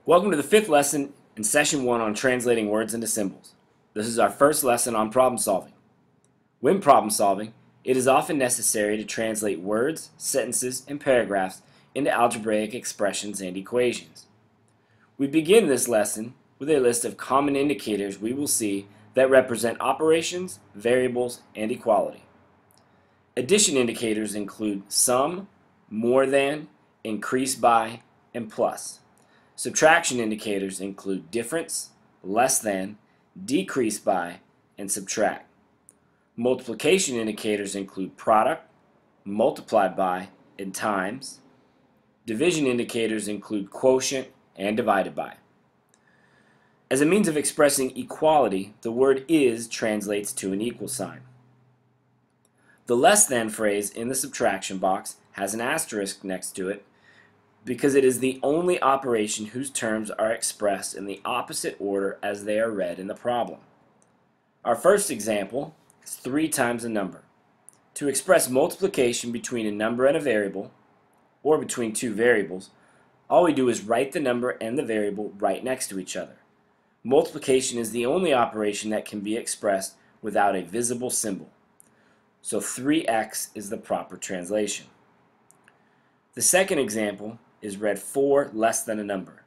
Welcome to the fifth lesson in session 1 on translating words into symbols. This is our first lesson on problem solving. When problem solving, it is often necessary to translate words, sentences, and paragraphs into algebraic expressions and equations. We begin this lesson with a list of common indicators we will see that represent operations, variables, and equality. Addition indicators include sum, more than, increase by, and plus. Subtraction indicators include difference, less than, decrease by, and subtract. Multiplication indicators include product, multiplied by, and times. Division indicators include quotient and divided by. As a means of expressing equality, the word is translates to an equal sign. The less than phrase in the subtraction box has an asterisk next to it because it is the only operation whose terms are expressed in the opposite order as they are read in the problem. Our first example is 3 times a number. To express multiplication between a number and a variable, or between two variables, all we do is write the number and the variable right next to each other. Multiplication is the only operation that can be expressed without a visible symbol. So 3x is the proper translation. The second example is read 4 less than a number.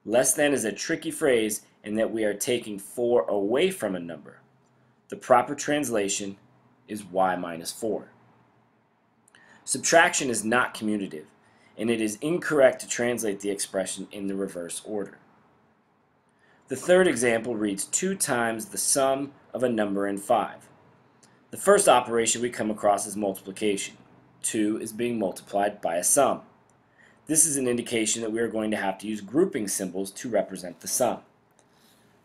Less than is a tricky phrase in that we are taking 4 away from a number. The proper translation is y minus 4. Subtraction is not commutative, and it is incorrect to translate the expression in the reverse order. The third example reads 2 times the sum of a number and 5. The first operation we come across is multiplication. 2 is being multiplied by a sum. This is an indication that we are going to have to use grouping symbols to represent the sum.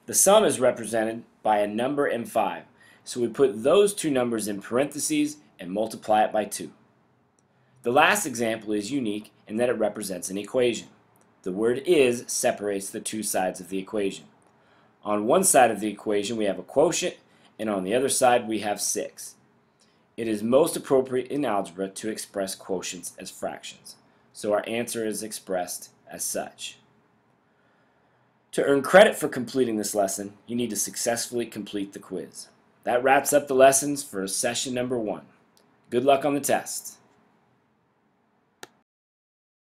The sum is represented by a number and 5, so we put those two numbers in parentheses and multiply it by 2. The last example is unique in that it represents an equation. The word is separates the two sides of the equation. On one side of the equation we have a quotient, and on the other side we have 6. It is most appropriate in algebra to express quotients as fractions, so our answer is expressed as such. To earn credit for completing this lesson, you need to successfully complete the quiz. That wraps up the lessons for session number 1. Good luck on the test.